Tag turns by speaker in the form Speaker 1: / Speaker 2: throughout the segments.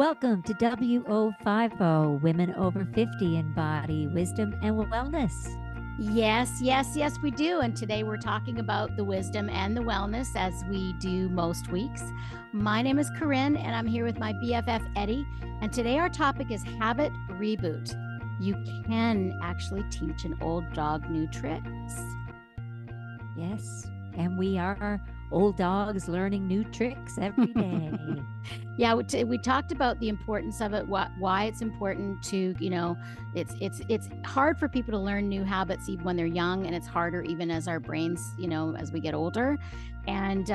Speaker 1: Welcome to WO50, Women Over 50 in Body, Wisdom, and Wellness.
Speaker 2: Yes, we do. And today we're talking about the wisdom and the wellness as we do most weeks. My name is Corrine, and I'm here with my BFF, Eddi. And today our topic is habit reboot. You can actually teach an old dog new tricks.
Speaker 1: Yes, and we are old dogs learning new tricks every day.
Speaker 2: Yeah, we talked about the importance of it, why it's important to, it's hard for people to learn new habits even when they're young, and it's harder even as our brains, as we get older. And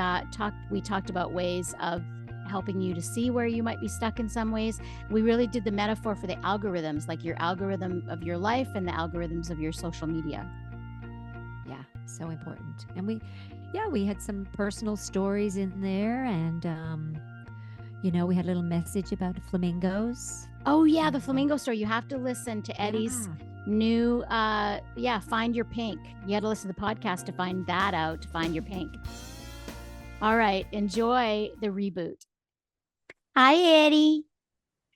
Speaker 2: we talked about ways of helping you to see where you might be stuck in some ways. We really did the metaphor for the algorithms, like your algorithm of your life and the algorithms of your social media.
Speaker 1: Yeah, so important. And we had some personal stories in there, and we had a little message about flamingos.
Speaker 2: Oh yeah, the flamingo story. You have to listen to Eddi's new Find Your Pink. You had to listen to the podcast to find that out, to find your pink. All right, enjoy the reboot. Hi, Eddi.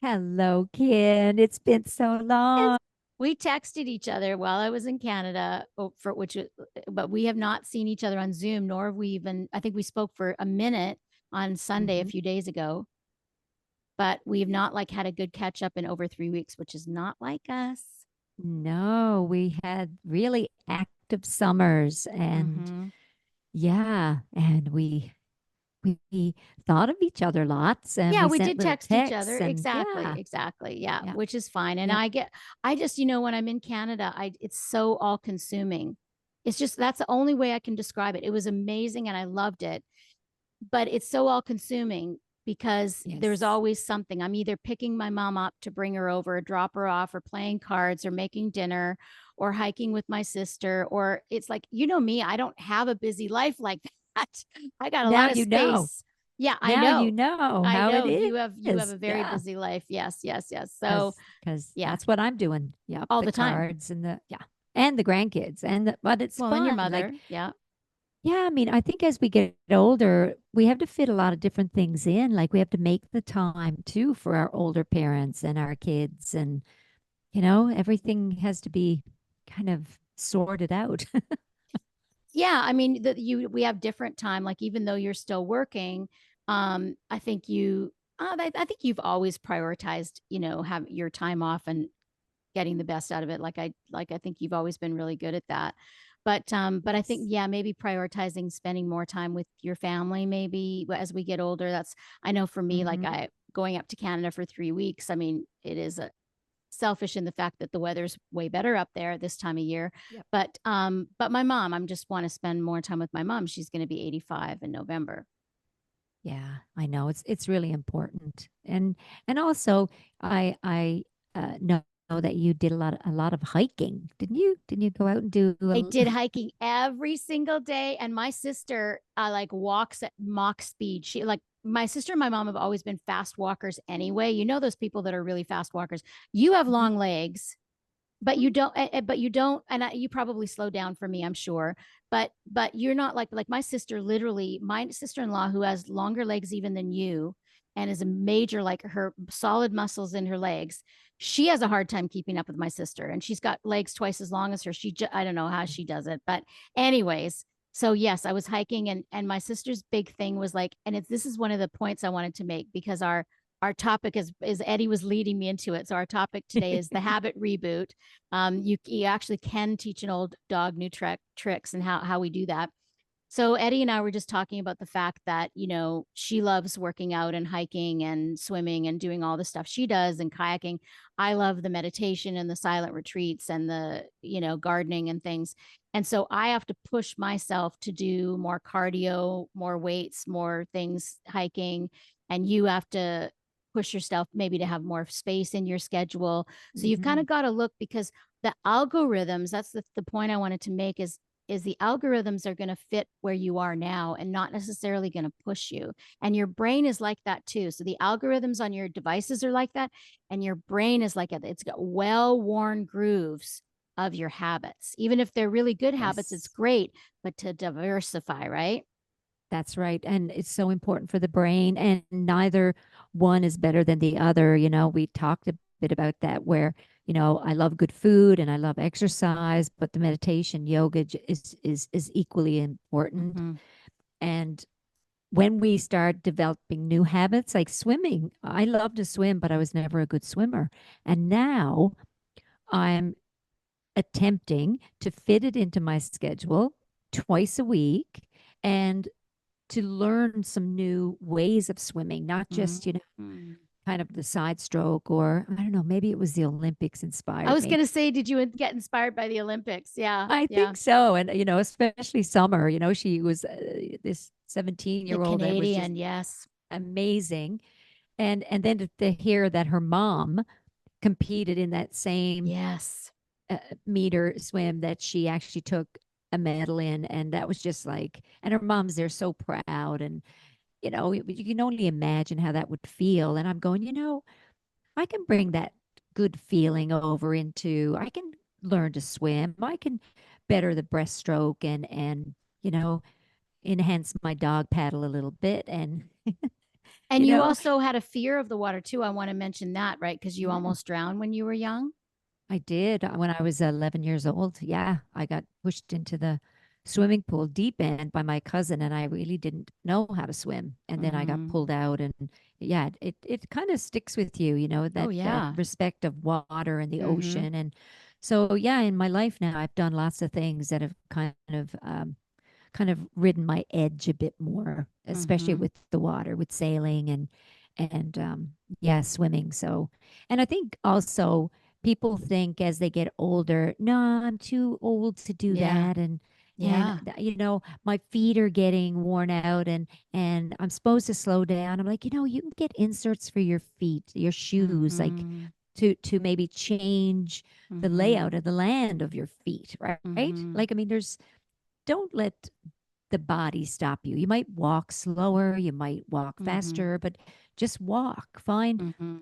Speaker 1: Hello, Ken. It's been so long.
Speaker 2: We texted each other while I was in Canada, but we have not seen each other on Zoom, nor have we even, I think we spoke for a minute on Sunday a few days ago, but we've not had a good catch up in over 3 weeks, which is not like us.
Speaker 1: No, we had really active summers, and and we thought of each other lots, and
Speaker 2: we did text each other.
Speaker 1: And,
Speaker 2: exactly. Yeah, which is fine. And I just, when I'm in Canada, it's so all consuming. It's just, that's the only way I can describe it. It was amazing and I loved it, but it's so all consuming because there's always something. I'm either picking my mom up to bring her over, or drop her off, or playing cards, or making dinner, or hiking with my sister. Or it's like, me, I don't have a busy life like that. I got a lot of space. Yeah, I know.
Speaker 1: You know how it is.
Speaker 2: You have a very busy life. Yes. So
Speaker 1: because that's what I'm doing. Yeah,
Speaker 2: all the time.
Speaker 1: Cards and and the grandkids, but it's fun.
Speaker 2: And your mother.
Speaker 1: Yeah. I mean, I think as we get older, we have to fit a lot of different things in. Like we have to make the time too for our older parents and our kids, and everything has to be kind of sorted out.
Speaker 2: Yeah, I mean, we have different time. Like even though you're still working, I think I think you've always prioritized, have your time off and getting the best out of it. I think you've always been really good at that. But I think maybe prioritizing spending more time with your family maybe as we get older. I know for me, I going up to Canada for 3 weeks. I mean, it is selfish in the fact that the weather's way better up there this time of year. Yep. But my mom, I just want to spend more time with my mom. She's going to be 85 in November.
Speaker 1: Yeah, I know it's really important, and also I know that you did a lot of hiking, didn't you? Didn't you go out and do?
Speaker 2: I did hiking every single day, and my sister walks at Mach speed. My sister and my mom have always been fast walkers anyway. Those people that are really fast walkers. You have long legs, but you don't. And you probably slow down for me, I'm sure. But you're not like my sister. Literally, my sister-in-law, who has longer legs even than you, and is a major, her solid muscles in her legs. She has a hard time keeping up with my sister, and she's got legs twice as long as her. I don't know how she does it, but anyways. So yes, I was hiking, and my sister's big thing was this is one of the points I wanted to make, because our topic is Eddi was leading me into it. So our topic today is the habit reboot. You actually can teach an old dog new tricks, and how we do that. So Eddi and I were just talking about the fact that, she loves working out and hiking and swimming and doing all the stuff she does, and kayaking. I love the meditation and the silent retreats and the, gardening and things. And so I have to push myself to do more cardio, more weights, more things, hiking. And you have to push yourself maybe to have more space in your schedule. So you've kind of got to look, because the algorithms, that's the point I wanted to make, is the algorithms are going to fit where you are now and not necessarily going to push you. And your brain is like that too. So the algorithms on your devices are like that. And your brain is like it. It's got well-worn grooves of your habits. Even if they're really good habits, it's great, but to diversify, right?
Speaker 1: That's right. And it's so important for the brain, and neither one is better than the other. We talked a bit about that where, I love good food and I love exercise, but the meditation, yoga is equally important.
Speaker 2: Mm-hmm.
Speaker 1: And when we start developing new habits like swimming, I love to swim, but I was never a good swimmer. And now I'm attempting to fit it into my schedule twice a week and to learn some new ways of swimming, not just,
Speaker 2: Mm-hmm.
Speaker 1: kind of the side stroke, or I don't know, maybe it was the Olympics
Speaker 2: I
Speaker 1: inspired
Speaker 2: was
Speaker 1: me.
Speaker 2: going to say, did you get inspired by the Olympics? Yeah.
Speaker 1: I
Speaker 2: Yeah.
Speaker 1: think so. And, especially Summer, she was this
Speaker 2: The
Speaker 1: 17-year-old that was just
Speaker 2: Canadian. Yes.
Speaker 1: amazing. And then to hear that her mom competed in that same
Speaker 2: Yes.
Speaker 1: meter swim that she actually took a medal in. And that was just like, and her mom's there so proud. And, you can only imagine how that would feel. And I'm going, I can bring that good feeling over into, I can learn to swim. I can better the breaststroke and, you know, enhance my dog paddle a little bit. And,
Speaker 2: And
Speaker 1: you
Speaker 2: you
Speaker 1: know,
Speaker 2: also had a fear of the water too. I want to mention that, right? Because you
Speaker 1: yeah.
Speaker 2: almost drowned when you were young.
Speaker 1: I did when I was 11 years old. Yeah, I got pushed into the swimming pool deep end by my cousin, and I really didn't know how to swim. And then I got
Speaker 2: Mm-hmm.
Speaker 1: pulled out, and yeah, it kind of sticks with you,
Speaker 2: Oh,
Speaker 1: that
Speaker 2: yeah.
Speaker 1: respect of water and the
Speaker 2: Mm-hmm.
Speaker 1: ocean. And so, yeah, in my life now, I've done lots of things that have kind of ridden my edge a bit more, especially
Speaker 2: Mm-hmm.
Speaker 1: with the water, with sailing and yeah, swimming. So, and I think also people think as they get older, no, I'm too old to do
Speaker 2: Yeah.
Speaker 1: that, and
Speaker 2: Yeah.
Speaker 1: my feet are getting worn out, and I'm supposed to slow down. I'm like, you can get inserts for your feet, your shoes, like
Speaker 2: Mm-hmm.
Speaker 1: to maybe change the
Speaker 2: Mm-hmm.
Speaker 1: layout of the land of your feet, right?
Speaker 2: Mm-hmm.
Speaker 1: Like, I mean, don't let the body stop you. You might walk slower, you might walk
Speaker 2: Mm-hmm.
Speaker 1: faster, but just walk. Find
Speaker 2: Mm-hmm.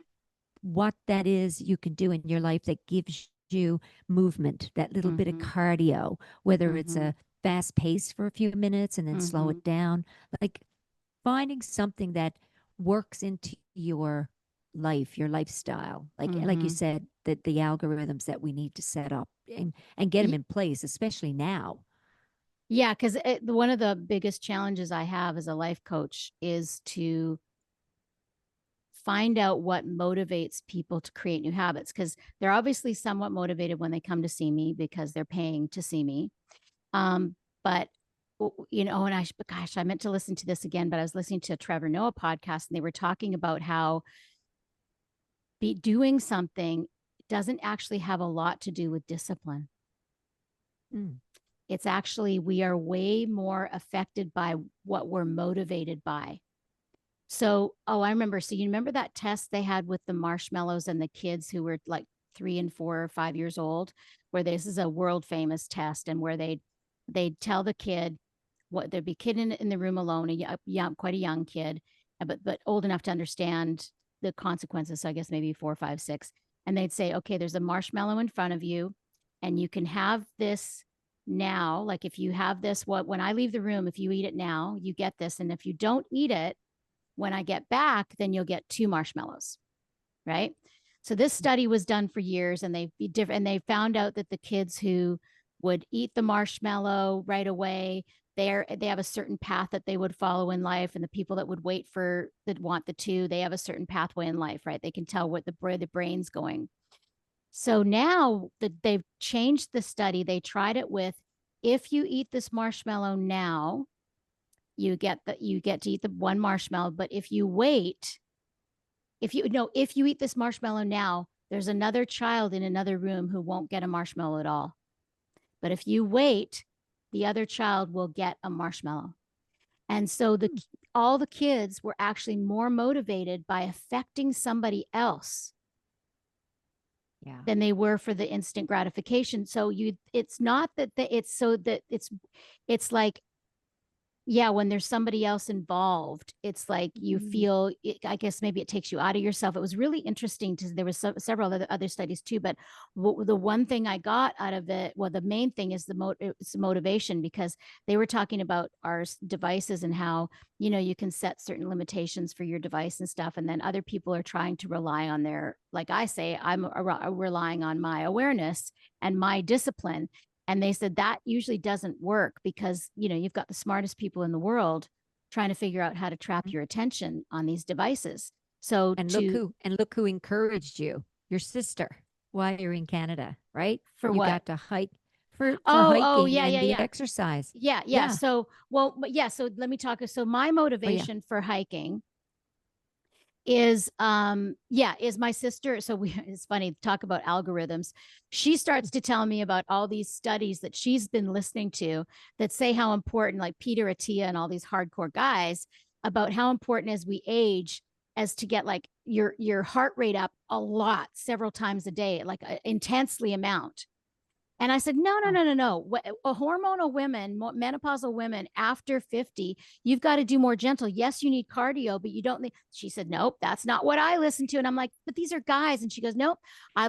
Speaker 1: what that is you can do in your life that gives you movement, that little bit of
Speaker 2: Mm-hmm.
Speaker 1: cardio, whether it's
Speaker 2: Mm-hmm.
Speaker 1: a fast pace for a few minutes and then slow
Speaker 2: Mm-hmm.
Speaker 1: it down. Like finding something that works into your life, your lifestyle. Like you
Speaker 2: Mm-hmm.
Speaker 1: said, that the algorithms that we need to set up and get them in place, especially now.
Speaker 2: Yeah, because one of the biggest challenges I have as a life coach is to find out what motivates people to create new habits. Because they're obviously somewhat motivated when they come to see me because they're paying to see me. But and gosh, I meant to listen to this again, but I was listening to a Trevor Noah podcast, and they were talking about how be doing something doesn't actually have a lot to do with discipline.
Speaker 1: Mm.
Speaker 2: It's actually, we are way more affected by what we're motivated by. So, I remember. So, you remember that test they had with the marshmallows and the kids who were like 3 and 4 or 5 years old, where this is a world famous test, and where they'd tell the kid what there'd be a kid in the room alone, quite a young kid, but old enough to understand the consequences. So, I guess maybe 4, 5, 6, and they'd say, okay, there's a marshmallow in front of you, and you can have this now. Like if you have this, when I leave the room, if you eat it now, you get this, and if you don't eat it when I get back, then you'll get 2 marshmallows, right? So this study was done for years, and they found out that the kids who would eat the marshmallow right away, they have a certain path that they would follow in life, and the people that would wait for that want the two, they have a certain pathway in life, right? They can tell what the brain's going. So now that they've changed the study, they tried it with, if you eat this marshmallow now, you get to eat the one marshmallow, but if you wait, if you eat this marshmallow now, there's another child in another room who won't get a marshmallow at all. But if you wait, the other child will get a marshmallow. And so all the kids were actually more motivated by affecting somebody else
Speaker 1: Yeah.
Speaker 2: than they were for the instant gratification. So it's not that it's so that it's like yeah, when there's somebody else involved, it's like you
Speaker 1: Mm.
Speaker 2: feel it, I guess maybe it takes you out of yourself. It was really interesting to there was several other studies too, but the one thing I got out of it, well, the main thing is it's the motivation, because they were talking about our devices and how, you can set certain limitations for your device and stuff, and then other people are trying to rely on their, like I say, relying on my awareness and my discipline. And they said that usually doesn't work because, you've got the smartest people in the world trying to figure out how to trap your attention on these devices. So to
Speaker 1: And look who encouraged you, your sister, while you're in Canada, right?
Speaker 2: for
Speaker 1: You
Speaker 2: what?
Speaker 1: got to hike for
Speaker 2: Oh,
Speaker 1: hiking
Speaker 2: yeah,
Speaker 1: and
Speaker 2: yeah,
Speaker 1: the
Speaker 2: yeah.
Speaker 1: exercise.
Speaker 2: Yeah, yeah.
Speaker 1: Yeah.
Speaker 2: So, well, but yeah, so let me talk. So my
Speaker 1: Oh yeah.
Speaker 2: motivation for hiking is my sister. So it's funny, talk about algorithms. She starts to tell me about all these studies that she's been listening to that say how important, like Peter Attia and all these hardcore guys, about how important as we age as to get like your heart rate up a lot several times a day, like intensely amount. And I said, no, no,
Speaker 1: Oh,
Speaker 2: no, no, no. Hormonal women, menopausal women after 50, you've got to do more gentle. Yes, you need cardio, but you don't need. She said, nope, that's not what I listen to. And I'm like, but these are guys. And she goes, nope,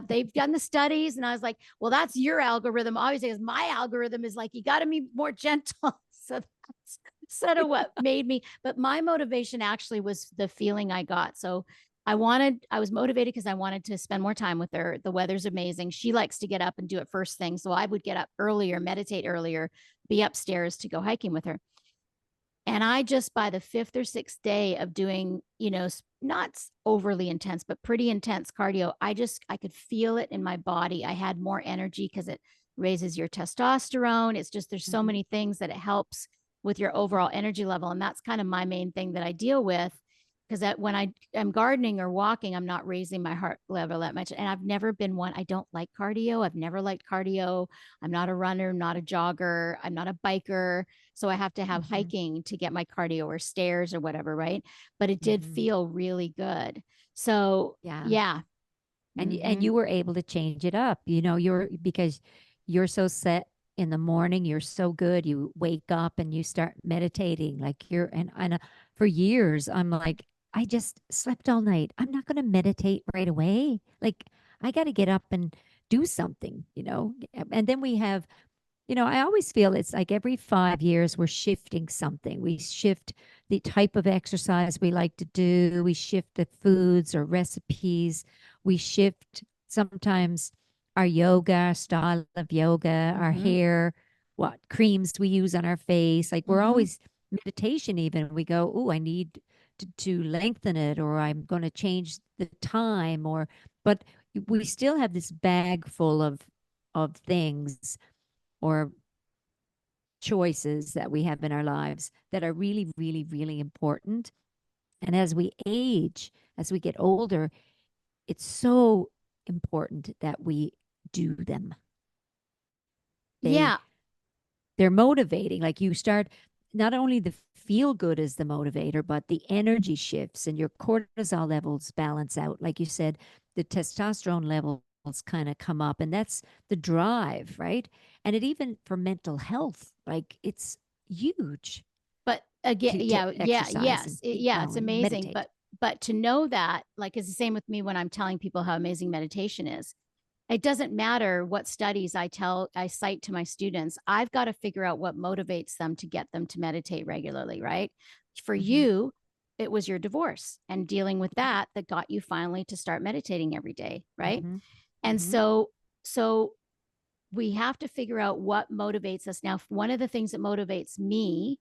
Speaker 2: they've done the studies. And I was like, well, that's your algorithm. Obviously, because my algorithm is like, you got to be more gentle. So that's sort of what made me. But my motivation actually was the feeling I got. So I was motivated because I wanted to spend more time with her. The weather's amazing. She likes to get up and do it first thing. So I would get up earlier, meditate earlier, be upstairs to go hiking with her. And I just by the fifth or sixth day of doing, not overly intense, but pretty intense cardio, I could feel it in my body. I had more energy because it raises your testosterone. It's just, there's so
Speaker 1: mhm,
Speaker 2: many things that it helps with your overall energy level. And that's kind of my main thing that I deal with, because that when I am gardening or walking, I'm not raising my heart level that much. And I've never been one. I don't like cardio. I've never liked cardio. I'm not a runner, not a jogger. I'm not a biker. So I have to have
Speaker 1: mhm.
Speaker 2: hiking to get my cardio or stairs or whatever, right? But it did
Speaker 1: Mhm.
Speaker 2: feel really good. So
Speaker 1: Yeah.
Speaker 2: yeah.
Speaker 1: And
Speaker 2: Mm-hmm.
Speaker 1: you were able to change it up. You're because you're so set in the morning, you're so good. You wake up and you start meditating like you're and for years I'm like, I just slept all night. I'm not going to meditate right away. Like I got to get up and do something. And then we have I always feel it's like every 5 years we're shifting something. We shift the type of exercise we like to do. We shift the foods or recipes. We shift sometimes our yoga, our style of yoga, our
Speaker 2: Mm-hmm.
Speaker 1: hair, what creams we use on our face. Like we're
Speaker 2: Mm-hmm.
Speaker 1: always meditation, even we go, oh, I need to lengthen it, or I'm going to change the time, but we still have this bag full of things or choices that we have in our lives that are really, really, really important. And as we age, as we get older, it's so important that we do them. They
Speaker 2: Yeah.
Speaker 1: they're motivating. Like you start not only the feel good is the motivator, but the energy shifts and your cortisol levels balance out. Like you said, the testosterone levels kind of come up, and that's the drive, right? And it even for mental health, like it's huge
Speaker 2: But again,
Speaker 1: to
Speaker 2: yeah, yeah,
Speaker 1: exercise
Speaker 2: yes,
Speaker 1: and you know
Speaker 2: it's
Speaker 1: and
Speaker 2: amazing.
Speaker 1: meditate.
Speaker 2: But to know that, like, it's the same with me when I'm telling people how amazing meditation is. It doesn't matter what studies I cite to my students. I've got to figure out what motivates them to get them to meditate regularly, right? For
Speaker 1: Hmm.
Speaker 2: you, it was your divorce and dealing with that got you finally to start meditating every day, right?
Speaker 1: Hmm.
Speaker 2: And
Speaker 1: Hmm.
Speaker 2: so we have to figure out what motivates us. Now, one of the things that motivates me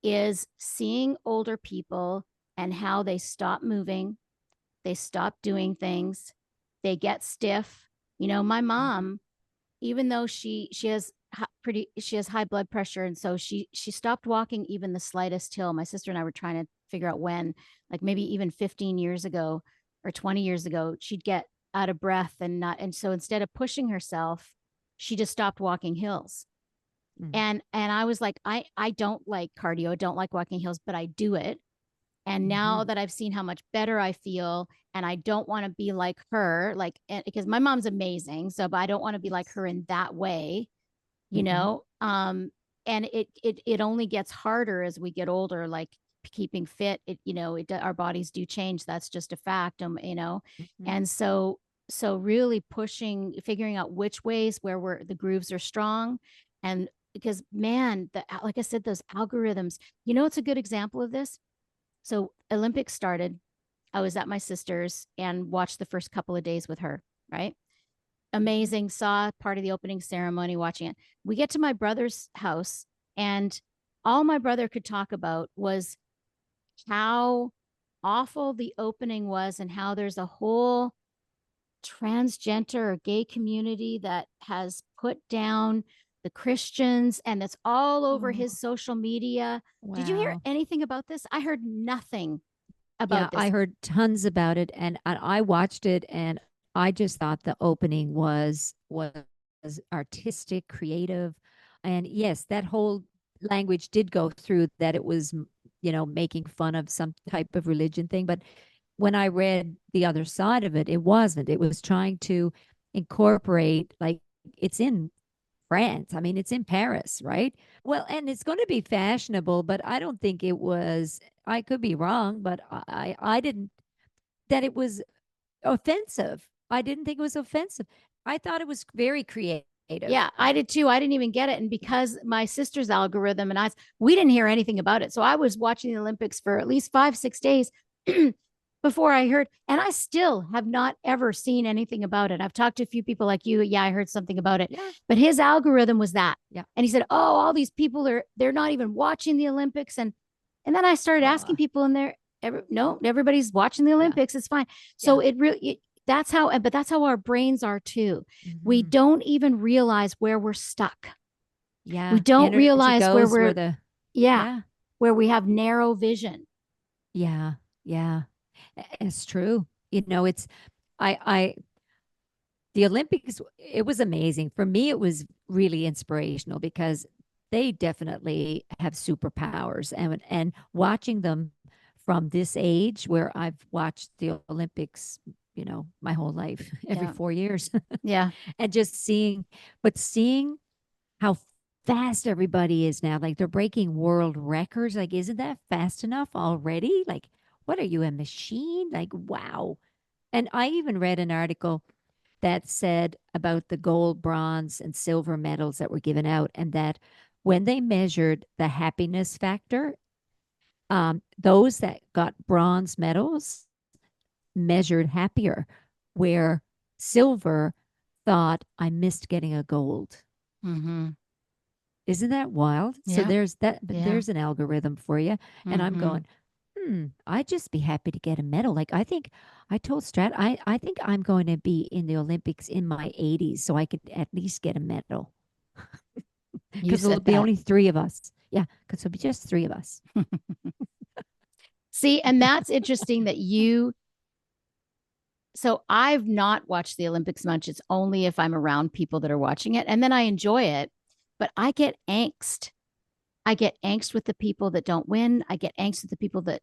Speaker 2: is seeing older people and how they stop moving, they stop doing things, they get stiff. My
Speaker 1: Hmm.
Speaker 2: mom, even though she has she has high blood pressure, and so she stopped walking even the slightest hill. My sister and I were trying to figure out when, like maybe even 15 years ago or 20 years ago, she'd get out of breath and not, and so instead of pushing herself, she just stopped walking hills. And I was like, I don't like cardio, I don't like walking hills, but I do it. And now
Speaker 1: Hmm.
Speaker 2: that I've seen how much better I feel, and I don't want to be like her, like, because my mom's amazing, so but I don't want to be like her in that way, you
Speaker 1: Hmm.
Speaker 2: know. and it only gets harder as we get older, like keeping fit. Our bodies do change. That's just a fact.
Speaker 1: Mhm.
Speaker 2: And so really pushing, figuring out which ways where the grooves are strong. And because, man, like I said, those algorithms, it's a good example of this. So Olympics started. I was at my sister's and watched the first couple of days with her, right?
Speaker 1: Mhm.
Speaker 2: Amazing. Saw part of the opening ceremony, watching it. We get to my brother's house, and all my brother could talk about was how awful the opening was, and how there's a whole transgender or gay community that has put down the Christians, and it's all over
Speaker 1: Oh,
Speaker 2: his social media. Did you hear
Speaker 1: wow.
Speaker 2: anything about this? I heard nothing
Speaker 1: Yeah,
Speaker 2: about
Speaker 1: I
Speaker 2: this.
Speaker 1: heard tons about it, and I watched it, and I just thought the opening was artistic, creative, and yes, that whole language did go through that it was, making fun of some type of religion thing. But when I read the other side of it, it wasn't. It was trying to incorporate, like, it's in France. I mean, it's in Paris, right? Well, and it's going to be fashionable, but I don't think it was. I could be wrong, but I didn't that it was offensive. I didn't think it was offensive. I thought it was very creative.
Speaker 2: Yeah, I did too. I didn't even get it. And because my sister's algorithm and we didn't hear anything about it. So I was watching the Olympics for at least 5, 6 days before I heard. And I still have not ever seen anything about it. I've talked to a few people like you. Yeah, I heard something about it.
Speaker 1: Yeah,
Speaker 2: But his algorithm was that.
Speaker 1: yeah.
Speaker 2: And he said, "Oh, all these people they're not even watching the Olympics." And then I started asking
Speaker 1: Uh,
Speaker 2: people, and no, everybody's watching the
Speaker 1: yeah,
Speaker 2: Olympics. It's fine. So
Speaker 1: yeah.
Speaker 2: it really, but that's how our brains are too. We
Speaker 1: Hmm.
Speaker 2: don't even realize where we're stuck. We
Speaker 1: Yeah.
Speaker 2: don't
Speaker 1: Energy
Speaker 2: realize where
Speaker 1: goes where
Speaker 2: we're,
Speaker 1: the
Speaker 2: yeah,
Speaker 1: yeah,
Speaker 2: where we have narrow vision.
Speaker 1: yeah, yeah. It's true. It's I the Olympics, it was amazing. For me, it was really inspirational because they definitely have superpowers. And watching them from this age, where I've watched the Olympics, my whole life, every
Speaker 2: Yeah.
Speaker 1: 4 years,
Speaker 2: Yeah.
Speaker 1: and just seeing how fast everybody is now. Like, they're breaking world records. Like, isn't that fast enough already? Like, what are you, a machine? Like, wow. And I even read an article that said about the gold, bronze, and silver medals that were given out, and that when they measured the happiness factor, those that got bronze medals measured happier, where silver thought, I missed getting a gold.
Speaker 2: Mm-hmm.
Speaker 1: Isn't that wild? So
Speaker 2: Yeah.
Speaker 1: there's that.
Speaker 2: Yeah.
Speaker 1: There's an algorithm for you, and I'm
Speaker 2: Mm-hmm.
Speaker 1: going, I'd just be happy to get a medal. Like, I told Strat, I think I'm going to be in the Olympics in my 80s so I could at least get a medal
Speaker 2: You
Speaker 1: because there'll
Speaker 2: said
Speaker 1: be
Speaker 2: that.
Speaker 1: only three of us. Yeah, because there'll be just three of us.
Speaker 2: See, and that's interesting that so I've not watched the Olympics much. It's only if I'm around people that are watching it. And then I enjoy it, but I get angst. I get angst with the people that don't win. I get angst with the people that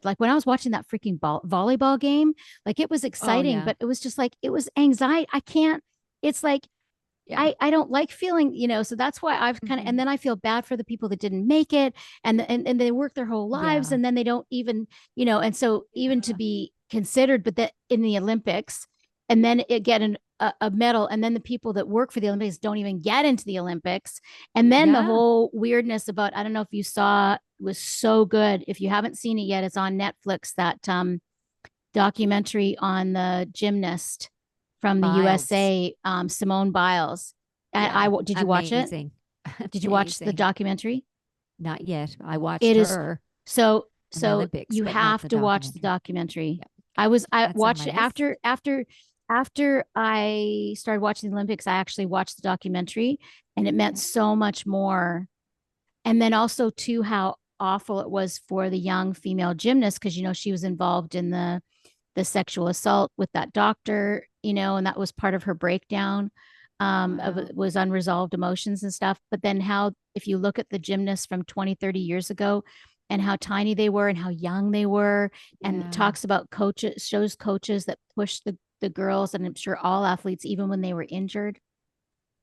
Speaker 2: like when I was watching that freaking volleyball game, like it was
Speaker 1: Oh
Speaker 2: exciting,
Speaker 1: yeah,
Speaker 2: but it was just like it was anxiety. I can't. It's like
Speaker 1: yeah.
Speaker 2: I don't like feeling, so that's why I've kind of, and
Speaker 1: Hmm.
Speaker 2: then I feel bad for the people that didn't make it, and they work their whole lives,
Speaker 1: Yeah,
Speaker 2: and then they don't even, and so even to
Speaker 1: yeah,
Speaker 2: be considered, but that in the Olympics, and then it get a medal, and then the people that work for the Olympics don't even get into the Olympics, and then the
Speaker 1: yeah.
Speaker 2: whole weirdness about, I don't know if you saw, was so good. If you haven't seen it yet, it's on Netflix. That documentary on the gymnast from the
Speaker 1: Biles.
Speaker 2: USA, Simone Biles.
Speaker 1: Yeah,
Speaker 2: Did you watch it?
Speaker 1: amazing,
Speaker 2: Did you watch the
Speaker 1: amazing.
Speaker 2: documentary?
Speaker 1: Not yet. I watched
Speaker 2: It is
Speaker 1: her
Speaker 2: so
Speaker 1: in the
Speaker 2: so
Speaker 1: Olympics,
Speaker 2: you
Speaker 1: but not
Speaker 2: have
Speaker 1: the
Speaker 2: to watch the
Speaker 1: documentary.
Speaker 2: documentary.
Speaker 1: Yeah,
Speaker 2: I
Speaker 1: that's on
Speaker 2: watched
Speaker 1: my
Speaker 2: it
Speaker 1: list.
Speaker 2: after I started watching the Olympics. I actually watched the documentary, and it meant
Speaker 1: Yeah.
Speaker 2: so much more. And then also too, how awful it was for the young female gymnast, because she was involved in the sexual assault with that doctor, and that was part of her breakdown, of
Speaker 1: Wow.
Speaker 2: it was unresolved emotions and stuff. But then how, if you look at the gymnasts from 20, 30 years ago, and how tiny they were and how young they were, and
Speaker 1: Yeah.
Speaker 2: talks about coaches, shows coaches that push the girls, and I'm sure all athletes, even when they were injured.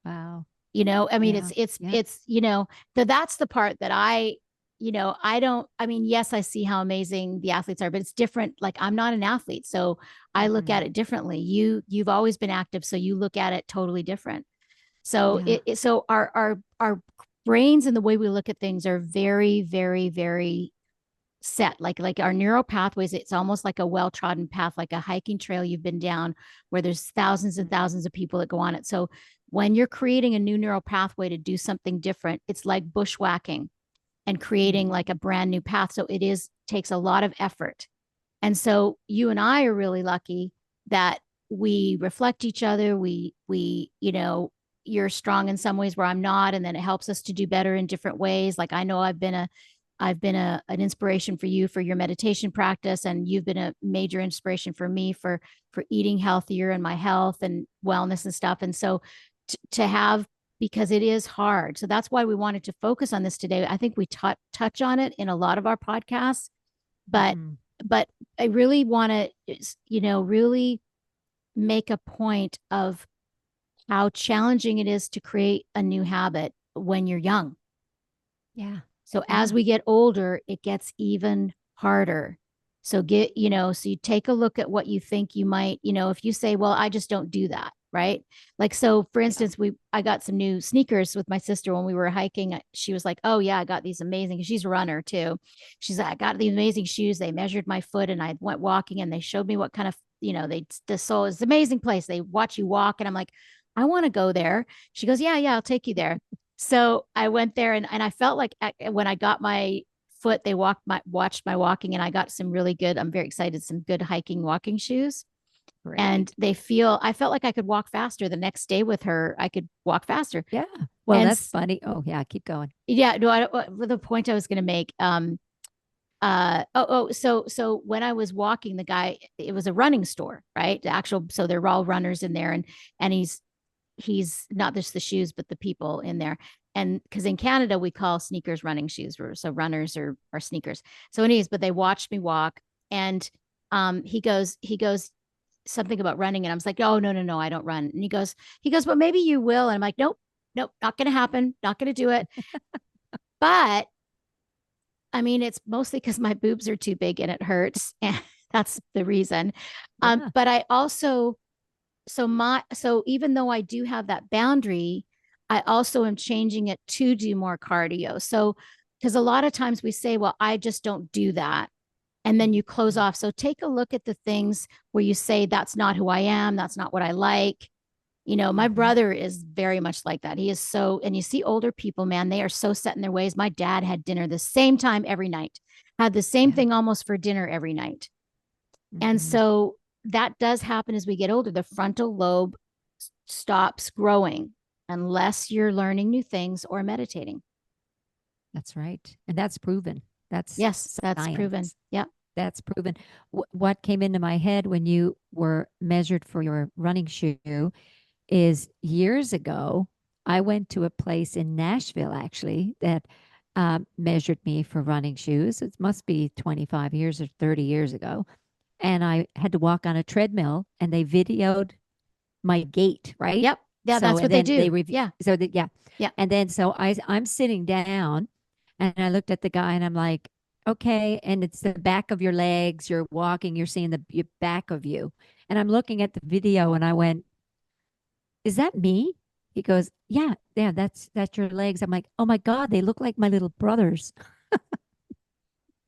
Speaker 1: Wow.
Speaker 2: I mean,
Speaker 1: Yeah. Yeah.
Speaker 2: so that's the part that I don't, I mean, yes, I see how amazing the athletes are, but it's different. Like, I'm not an athlete, so I look
Speaker 1: Hmm.
Speaker 2: at it differently. You've always been active, so you look at it totally different. So
Speaker 1: Yeah.
Speaker 2: so our brains and the way we look at things are very, very, very set. Like our neural pathways, it's almost like a well-trodden path, like a hiking trail you've been down where there's thousands and
Speaker 1: Mhm.
Speaker 2: thousands of people that go on it. So when you're creating a new neural pathway to do something different, it's like bushwhacking and creating
Speaker 1: Mhm.
Speaker 2: like a brand new path. So it is takes a lot of effort. And so you and I are really lucky that we reflect each other. You're strong in some ways where I'm not, and then it helps us to do better in different ways. Like I know I've been an inspiration for you for your meditation practice, and you've been a major inspiration for me for eating healthier and my health and wellness and stuff. And so to have, because it is hard. So that's why we wanted to focus on this today. I think we touch on it in a lot of our podcasts, but
Speaker 1: Mhm.
Speaker 2: but I really want to, really make a point of how challenging it is to create a new habit when you're young.
Speaker 1: Yeah.
Speaker 2: So as
Speaker 1: Yeah.
Speaker 2: we get older, it gets even harder. So you take a look at what you think you might, if you say, well, I just don't do that, right? Like, so for
Speaker 1: Yeah.
Speaker 2: instance, I got some new sneakers with my sister when we were hiking. She was like, oh, yeah, I got these amazing, she's a runner too. She's like, I got these amazing shoes. They measured my foot and I went walking and they showed me what kind of, the sole is an amazing place. They watch you walk. And I'm like, I want to go there. She goes, yeah, yeah, I'll take you there. So I went there and I felt like when I got my foot, they watched my walking and I got some really good, I'm very excited, some good hiking walking shoes. And
Speaker 1: Great.
Speaker 2: I felt like I could walk faster the next day with her. I could walk faster.
Speaker 1: Yeah. Well,
Speaker 2: And
Speaker 1: that's funny. Oh, yeah. Keep going.
Speaker 2: yeah, no, the point I was going to make, so when I was walking, the guy, it was a running store, right? The actual, so they're all runners in there, and he's not just the shoes, but the people in there. And because in Canada, we call sneakers running shoes. So runners are sneakers. So anyways, but they watched me walk, and he goes something about running. And I was like, oh, no, no, no, I don't run. And he goes, but maybe you will. And I'm like, nope, nope, not going to happen. Not going to do it. But I mean, it's mostly because my boobs are too big and it hurts. And that's the reason.
Speaker 1: Yeah.
Speaker 2: But I also, so even though I do have that boundary, I also am changing it to do more cardio. So because a lot of times we say, well, I just don't do that. And then you close
Speaker 1: Mhm.
Speaker 2: off. So take a look at the things where you say, that's not who I am. That's not what I like. My
Speaker 1: Mhm.
Speaker 2: brother is very much like that. He is so, and you see older people, man, they are so set in their ways. My dad had dinner the same time every night, had the same
Speaker 1: Yeah.
Speaker 2: thing almost for dinner every night. And
Speaker 1: Mhm.
Speaker 2: so that does happen as we get older. The frontal lobe stops growing unless you're learning new things or meditating.
Speaker 1: That's right. And that's proven. That's
Speaker 2: Yes, that's proven.
Speaker 1: science.
Speaker 2: Yeah.
Speaker 1: That's proven. What came into my head when you were measured for your running shoe is years ago, I went to a place in Nashville actually that measured me for running shoes. It must be 25 years or 30 years ago. And I had to walk on a treadmill and they videoed my gait, right?
Speaker 2: Yep. Yeah,
Speaker 1: So,
Speaker 2: that's
Speaker 1: and
Speaker 2: what they
Speaker 1: then they
Speaker 2: do.
Speaker 1: review,
Speaker 2: Yeah.
Speaker 1: so that, yeah.
Speaker 2: Yeah.
Speaker 1: And then so I'm sitting down and I looked at the guy and I'm like, okay. And it's the back of your legs. You're walking, you're seeing the back of you. And I'm looking at the video and I went, is that me? He goes, yeah, yeah, that's your legs. I'm like, oh my God, they look like my little brothers.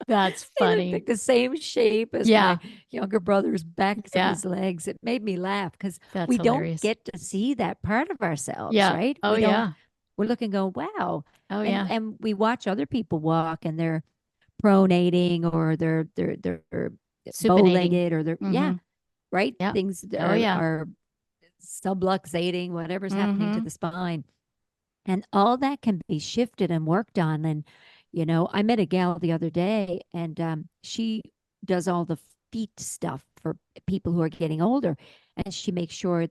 Speaker 2: That's
Speaker 1: They look
Speaker 2: funny.
Speaker 1: like the same shape as my
Speaker 2: Yeah.
Speaker 1: younger brother's backs of
Speaker 2: Yeah.
Speaker 1: his legs. It made me laugh because
Speaker 2: That's
Speaker 1: we don't
Speaker 2: hilarious.
Speaker 1: get to see that part of ourselves,
Speaker 2: Yeah.
Speaker 1: right?
Speaker 2: Oh,
Speaker 1: We don't,
Speaker 2: yeah.
Speaker 1: we're looking, go, wow.
Speaker 2: Oh,
Speaker 1: And
Speaker 2: yeah.
Speaker 1: we watch other people walk and they're pronating or they're
Speaker 2: Supinating.
Speaker 1: bow-legged or they're yeah,
Speaker 2: Mm-hmm.
Speaker 1: right?
Speaker 2: Yep.
Speaker 1: Things
Speaker 2: Oh, yeah.
Speaker 1: are subluxating, whatever's happening to
Speaker 2: Mm-hmm.
Speaker 1: the spine. And all that can be shifted and worked on. And, I met a gal the other day and she does all the feet stuff for people who are getting older. And she makes sure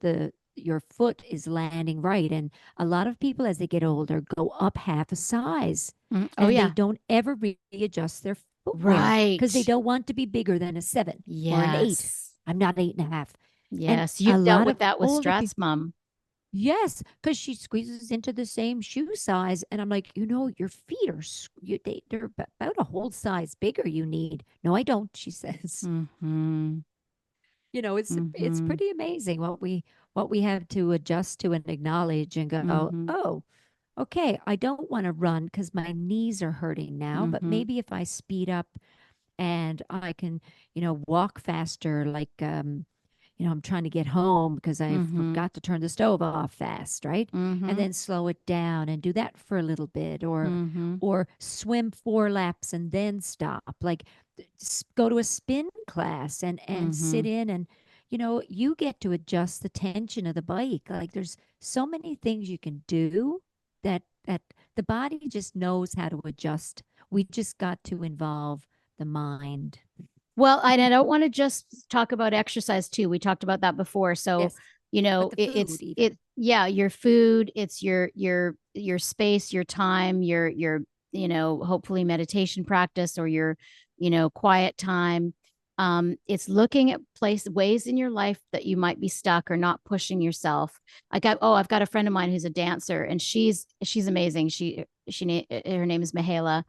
Speaker 1: your foot is landing right. And a lot of people, as they get older, go up half a size
Speaker 2: Oh,
Speaker 1: and they
Speaker 2: yeah.
Speaker 1: don't ever readjust their footwear because they
Speaker 2: Right.
Speaker 1: don't want to be bigger than a 7 or an 8.
Speaker 2: Yes.
Speaker 1: I'm not 8.5. And
Speaker 2: Yes.
Speaker 1: a
Speaker 2: You've dealt
Speaker 1: lot
Speaker 2: with
Speaker 1: of
Speaker 2: that with
Speaker 1: older people,
Speaker 2: stress, mom.
Speaker 1: Yes, because she squeezes into the same shoe size. And I'm like, your feet are, they're about a whole size bigger you need. No, I don't, she says.
Speaker 2: Mm-hmm.
Speaker 1: It's
Speaker 2: Mm-hmm.
Speaker 1: pretty amazing what we have to adjust to and acknowledge and go,
Speaker 2: Mm-hmm.
Speaker 1: oh, okay, I don't want to run because my knees are hurting now, but
Speaker 2: Mm-hmm.
Speaker 1: maybe if I speed up and I can, walk faster, like I'm trying to get home because I
Speaker 2: Mm-hmm.
Speaker 1: forgot to turn the stove off fast, right? And
Speaker 2: Mm-hmm.
Speaker 1: then slow it down and do that for a little bit, or
Speaker 2: Mm-hmm.
Speaker 1: or swim 4 laps and then stop. Like go to a spin class and
Speaker 2: Mm-hmm.
Speaker 1: sit in, and you get to adjust the tension of the bike. Like there's so many things you can do that the body just knows how to adjust. We just got to involve the mind.
Speaker 2: Well, I don't want to just talk about exercise too. We talked about that before. So,
Speaker 1: Yes, but the food even.
Speaker 2: yeah, your food, it's your space, your time, your hopefully meditation practice or your, quiet time. It's looking at ways in your life that you might be stuck or not pushing yourself. I've got a friend of mine who's a dancer and she's amazing. Her name is Mihaela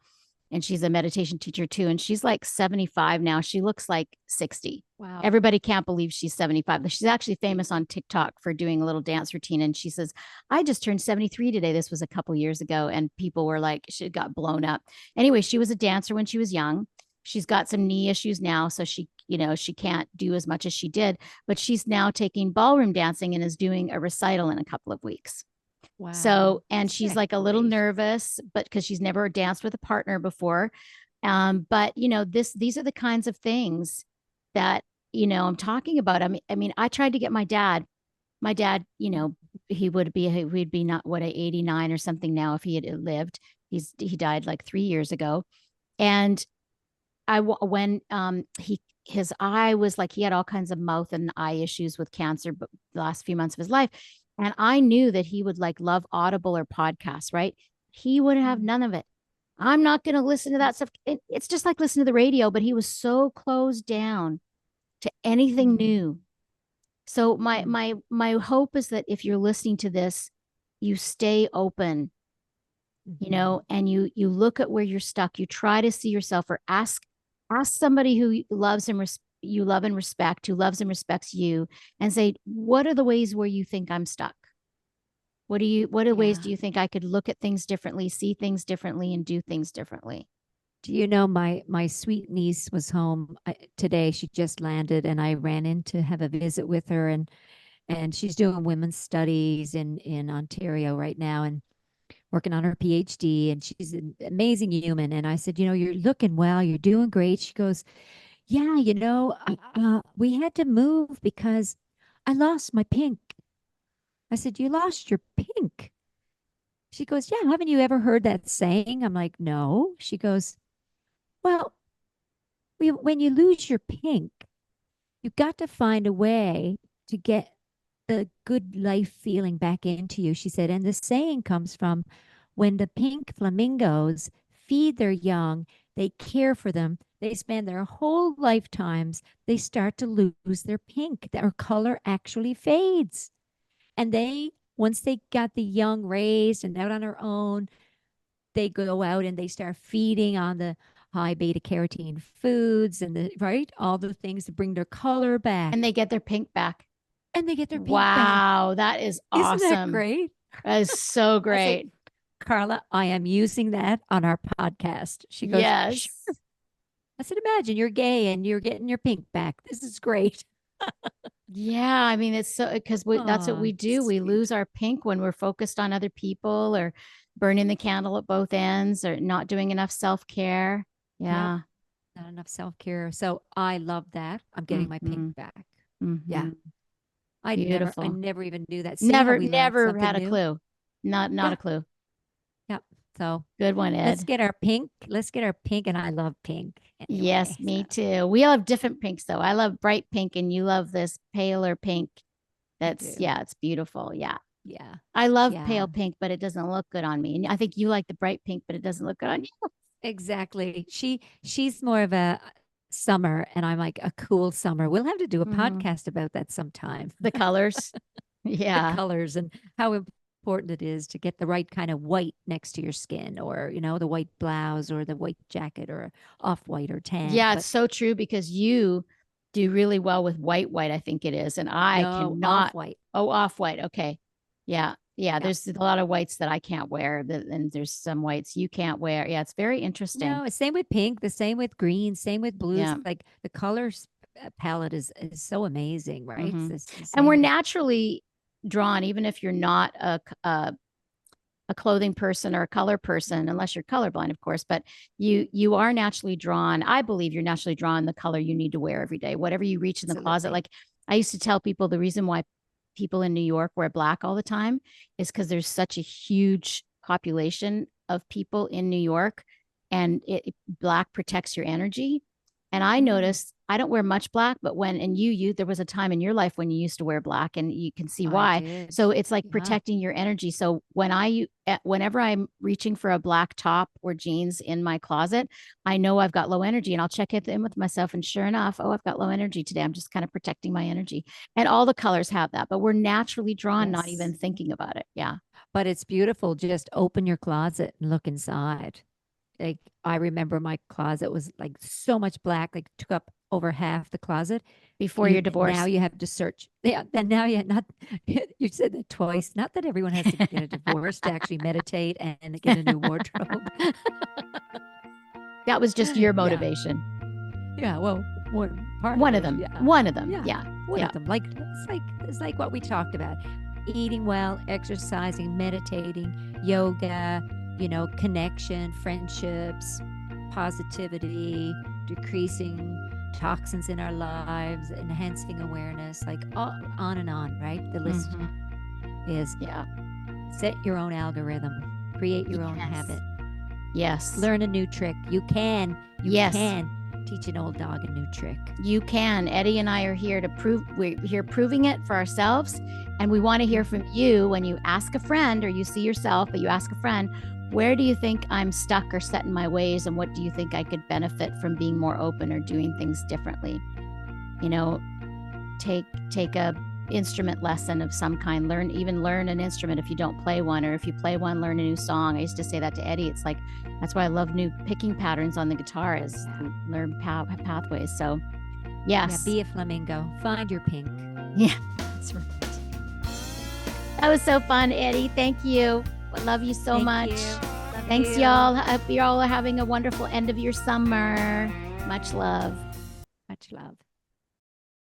Speaker 2: and she's a meditation teacher too. And she's like 75 now. She looks like 60.
Speaker 1: Wow.
Speaker 2: Everybody can't believe she's 75. She's actually famous on TikTok for doing a little dance routine. And she says, I just turned 73 today. This was a couple years ago. And people were like, she got blown up. Anyway, she was a dancer when she was young. She's got some knee issues now. So she can't do as much as she did, but she's now taking ballroom dancing and is doing a recital in a couple of weeks.
Speaker 1: Wow.
Speaker 2: So, and
Speaker 1: Isn't
Speaker 2: she's
Speaker 1: that
Speaker 2: like a little
Speaker 1: great?
Speaker 2: nervous, but because she's never danced with a partner before. But these are the kinds of things that, I'm talking about. I mean, I tried to get my dad, we'd be not what, 89 or something now if he had lived. He died like 3 years ago. And when his eye was like, he had all kinds of mouth and eye issues with cancer, but the last few months of his life. And I knew that he would like love Audible or podcasts, right? He would have
Speaker 1: Mm.
Speaker 2: none of it. I'm not going to listen to that stuff. It's just like listening to the radio, but he was so closed down to anything
Speaker 1: Mm.
Speaker 2: new. So my
Speaker 1: Mm.
Speaker 2: my my hope is that if you're listening to this, you stay open,
Speaker 1: Mhm.
Speaker 2: and you look at where you're stuck. You try to see yourself or ask somebody who loves and you love and respect, who loves and respects you, and say, what are the ways where you think I'm stuck? What are ways
Speaker 1: Yeah.
Speaker 2: do you think I could look at things differently, see things differently, and do things differently?
Speaker 1: Do you know my sweet niece was home today? She just landed, and I ran in to have a visit with her, and she's doing women's studies in Ontario right now, and working on her PhD. And she's an amazing human. And I said, you're looking well. You're doing great. She goes, yeah, we had to move because I lost my pink. I said, you lost your pink? She goes, yeah, haven't you ever heard that saying? I'm like, no. She goes, well, when you lose your pink, you've got to find a way to get the good life feeling back into you. She said, and the saying comes from when the pink flamingos feed their young, they care for them, they spend their whole lifetimes, they start to lose their pink. Their color actually fades. And once they got the young raised and out on their own, they go out and they start feeding on the high beta carotene foods and all the things to bring their color back,
Speaker 2: And they get their pink back.
Speaker 1: and they get their pink back.
Speaker 2: Wow, that is
Speaker 1: Isn't that
Speaker 2: awesome.
Speaker 1: great?
Speaker 2: That is so
Speaker 1: I said,
Speaker 2: great.
Speaker 1: Carla, I am using that on our podcast. She goes, sure.
Speaker 2: Yes.
Speaker 1: I said, imagine you're gay and you're getting your pink back. This is great.
Speaker 2: Yeah, I mean, it's so because that's what
Speaker 1: Oh,
Speaker 2: we do. We
Speaker 1: sweet.
Speaker 2: lose our pink when we're focused on other people or burning the candle at both ends or not doing enough self-care.
Speaker 1: Yep.
Speaker 2: Yeah.
Speaker 1: Not enough self-care. So I love that. I'm getting my pink
Speaker 2: Mm-hmm.
Speaker 1: back. Yeah.
Speaker 2: Mm-hmm.
Speaker 1: I
Speaker 2: Beautiful.
Speaker 1: never even knew that. See how
Speaker 2: Never,
Speaker 1: we learned
Speaker 2: never
Speaker 1: something
Speaker 2: had a
Speaker 1: new?
Speaker 2: clue. Not
Speaker 1: Yeah.
Speaker 2: a clue.
Speaker 1: Yep. So
Speaker 2: Good one,
Speaker 1: let's
Speaker 2: Ed.
Speaker 1: get our pink. Let's get our pink. And I love pink
Speaker 2: Yes,
Speaker 1: anyway. So
Speaker 2: me too. We all have different pinks though. I love bright pink and you love this paler pink.
Speaker 1: I
Speaker 2: That's
Speaker 1: do.
Speaker 2: yeah, it's beautiful. Yeah.
Speaker 1: Yeah.
Speaker 2: I love
Speaker 1: Yeah.
Speaker 2: pale pink, but it doesn't look good on me. And I think you like the bright pink, but it doesn't look good on you.
Speaker 1: Exactly. She's more of a summer, and I'm like a cool summer. We'll have to do a
Speaker 2: Mm-hmm.
Speaker 1: podcast about that sometime.
Speaker 2: The colors.
Speaker 1: the
Speaker 2: Yeah.
Speaker 1: colors and how important it is to get the right kind of white next to your skin, or the white blouse or the white jacket or off white or tan.
Speaker 2: Yeah, it's
Speaker 1: But
Speaker 2: so true because you do really well with white, I think it is. And I
Speaker 1: no, off
Speaker 2: cannot.
Speaker 1: white.
Speaker 2: Oh, off white. Okay. Yeah. Yeah.
Speaker 1: Yeah.
Speaker 2: There's a lot of whites that I can't wear, and there's some whites you can't wear. Yeah. It's very interesting.
Speaker 1: No, same with pink, the same with green, same with blues.
Speaker 2: Yeah.
Speaker 1: Like the colors palette is so amazing, right?
Speaker 2: Hmm.
Speaker 1: It's the
Speaker 2: And we're
Speaker 1: same with
Speaker 2: naturally drawn, even if you're not a clothing person or a color person, unless you're colorblind, of course, but you are naturally drawn. I believe you're naturally drawn the color you need to wear every day, whatever you reach in the closet.
Speaker 1: absolutely.
Speaker 2: Like I used to tell people the reason why people in New York wear black all the time is because there's such a huge population of people in New York, and black protects your energy. And I
Speaker 1: Mm,
Speaker 2: noticed I don't wear much black, but and you there was a time in your life when you used to wear black, and you can see
Speaker 1: I
Speaker 2: why.
Speaker 1: did.
Speaker 2: So it's like
Speaker 1: Yeah.
Speaker 2: protecting your energy. So whenever I'm reaching for a black top or jeans in my closet, I know I've got low energy, and I'll check it in with myself. And sure enough, oh, I've got low energy today. I'm just kind of protecting my energy. And all the colors have that, but we're naturally drawn, not even
Speaker 1: Yes.
Speaker 2: thinking about it. Yeah.
Speaker 1: But it's beautiful. Just open your closet and look inside. Like I remember my closet was like so much black, like took up over half the closet.
Speaker 2: Before
Speaker 1: You
Speaker 2: your
Speaker 1: now
Speaker 2: divorce.
Speaker 1: you have to search. Yeah, and now you not you said that twice. Not that everyone has to get a divorce to actually meditate and get a new wardrobe.
Speaker 2: That was just your
Speaker 1: Yeah.
Speaker 2: motivation.
Speaker 1: Yeah, well, one part of
Speaker 2: One of
Speaker 1: it,
Speaker 2: them.
Speaker 1: yeah.
Speaker 2: One of them.
Speaker 1: Yeah,
Speaker 2: Yeah.
Speaker 1: one
Speaker 2: Yeah.
Speaker 1: of them. Like it's like what we talked about. Eating well, exercising, meditating, yoga, connection, friendships, positivity, decreasing toxins in our lives, enhancing awareness, like on and on, right? The list
Speaker 2: Hmm.
Speaker 1: is
Speaker 2: Yeah.
Speaker 1: set your own algorithm, create your own
Speaker 2: Yes.
Speaker 1: habit,
Speaker 2: Yes.
Speaker 1: learn a new trick. You
Speaker 2: Yes.
Speaker 1: can teach an old dog a new trick.
Speaker 2: You can. Eddie and I are here to we're here proving it for ourselves. And we want to hear from you when you ask a friend or you see yourself, but you ask a friend, where do you think I'm stuck or set in my ways? And what do you think I could benefit from being more open or doing things differently? You know, take a instrument lesson of some kind. Learn an instrument if you don't play one, or if you play one, learn a new song. I used to say that to Eddie. It's like that's why I love new picking patterns on the guitar, is to learn pathways. So
Speaker 1: Yeah,
Speaker 2: yes.
Speaker 1: be a flamingo. Find your pink.
Speaker 2: Yeah, that's right. That was so fun, Eddie. Thank you. I love you so
Speaker 1: Thank
Speaker 2: much.
Speaker 1: you. Love
Speaker 2: Thanks,
Speaker 1: you.
Speaker 2: y'all. Hope you all are having a wonderful end of your summer. Much love.
Speaker 1: Much love.